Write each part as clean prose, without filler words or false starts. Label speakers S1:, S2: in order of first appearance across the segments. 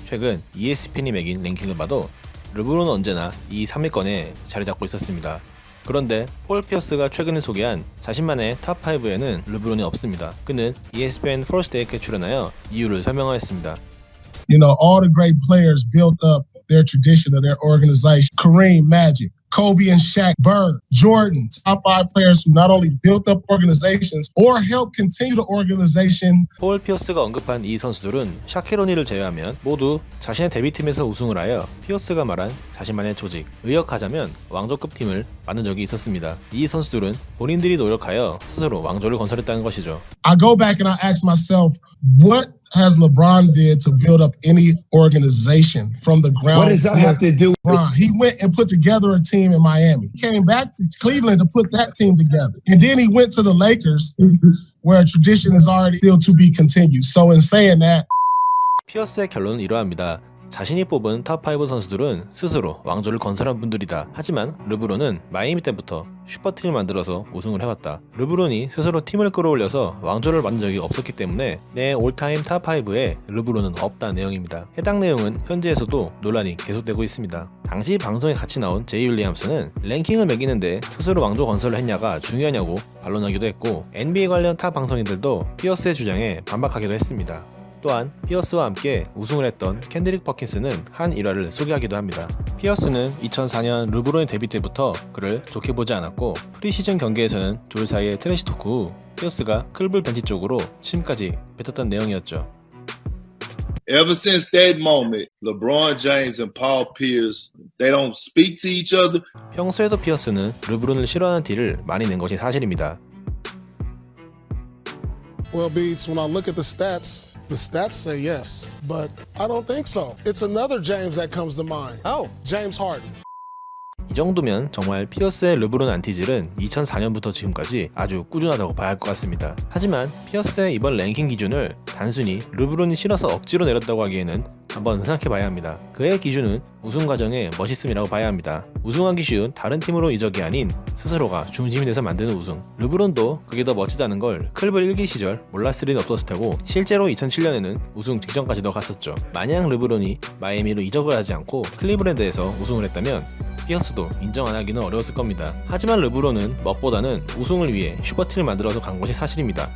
S1: 최근 ESPN이 매긴 랭킹을 봐도 르브론은 언제나 이 3위권에 자리 잡고 있었습니다. 그런데 폴 피어스가 최근에 소개한 자신만의 탑5에는 르브론이 없습니다. 그는 ESPN 퍼스트테이크에 출연하여 이유를 설명하였습니다.
S2: You know, all the great players built up their tradition of their organization. Kareem, Magic, Kobe and Shaq, Bird, Jordan, top 5 players who not only built up organizations or helped continue the organization.
S1: 폴 피어스가 언급한 이 선수들은 샤키로니를 제외하면 모두 자신의 데뷔팀에서 우승을 하여 피어스가 말한 자신만의 조직, 의역하자면 왕조급 팀을 만든 적이 있었습니다. 이 선수들은 본인들이 노력하여 스스로 왕조를 건설했다는 것이죠.
S2: I go back and I ask myself, what has LeBron did to build up any organization from the ground?
S3: What does that have to do?
S2: LeBron, he went and put together a team in Miami. He came back to Cleveland to put that team together. And then he went to the Lakers, where a tradition is already still to be continued. So in saying that,
S1: 피어스의 결론은 이러합니다. 자신이 뽑은 탑5 선수들은 스스로 왕조를 건설한 분들이다. 하지만 르브론은 마이애미 때부터 슈퍼팀을 만들어서 우승을 해왔다. 르브론이 스스로 팀을 끌어올려서 왕조를 만든 적이 없었기 때문에 내 올타임 탑5에 르브론은 없다는 내용입니다. 해당 내용은 현지에서도 논란이 계속되고 있습니다. 당시 방송에 같이 나온 제이 윌리엄스는 랭킹을 매기는데 스스로 왕조 건설을 했냐가 중요하냐고 반론하기도 했고, NBA 관련 타 방송인들도 피어스의 주장에 반박하기도 했습니다. 또한 피어스와 함께 우승을 했던 켄드릭 퍼킨스는 한 일화를 소개하기도 합니다. 피어스는 2004년 르브론의 데뷔 때부터 그를 좋게 보지 않았고, 프리시즌 경기에서는 둘 사이의 트래시 토크 후 피어스가 클블 벤치 쪽으로 침까지 뱉었던 내용이었죠.
S4: Ever since that moment, LeBron James and Paul Pierce, they don't speak to each other.
S1: 평소에도 피어스는 르브론을 싫어하는 티를 많이 낸 것이 사실입니다.
S5: Well, Beats, when I look at the stats say yes, but I don't think so. It's another James that comes to mind.
S6: Oh.
S5: James Harden.
S1: 이 정도면 정말 피어스의 르브론 안티질은 2004년부터 지금까지 아주 꾸준하다고 봐야 할 것 같습니다. 하지만 피어스의 이번 랭킹 기준을 단순히 르브론이 싫어서 억지로 내렸다고 하기에는 한번 생각해봐야 합니다. 그의 기준은 우승 과정의 멋있음이라고 봐야 합니다. 우승하기 쉬운 다른 팀으로 이적이 아닌 스스로가 중심이 돼서 만드는 우승. 르브론도 그게 더 멋지다는 걸 클블 1기 시절 몰랐을 리는 없었을 테고, 실제로 2007년에는 우승 직전까지도 갔었죠. 만약 르브론이 마이애미로 이적을 하지 않고 클리브랜드에서 우승을 했다면 피어스도 인정 안 하기는 어려웠을 겁니다. 하지만 르브론은 멋보다는 우승을 위해 슈퍼팀을 만들어서 간 것이 사실입니다.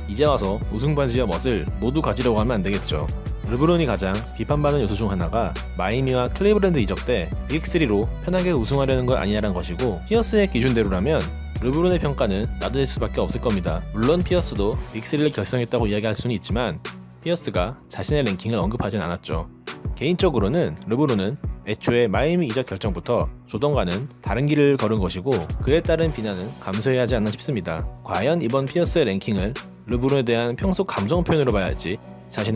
S1: 이제 와서 우승 반지와 멋을 모두 가지려고 하면 안 되겠죠. 르브론이 가장 비판받는 요소 중 하나가 마이애미와 클리브랜드 이적 때 빅3로 편하게 우승하려는 것 아니냐는 것이고, 피어스의 기준대로라면 르브론의 평가는 낮아질 수밖에 없을 겁니다. 물론 피어스도 빅3를 결성했다고 이야기할 수는 있지만 피어스가 자신의 랭킹을 언급하진 않았죠. 개인적으로는 르브론은 애초에 마이애미 이적 결정부터 조던과는 다른 길을 걸은 것이고, 그에 따른 비난은 감수해야 하지 않나 싶습니다. 과연 이번 피어스의 랭킹을 르브론에 대한 평소 감정 표현으로 봐야 할지, 자신의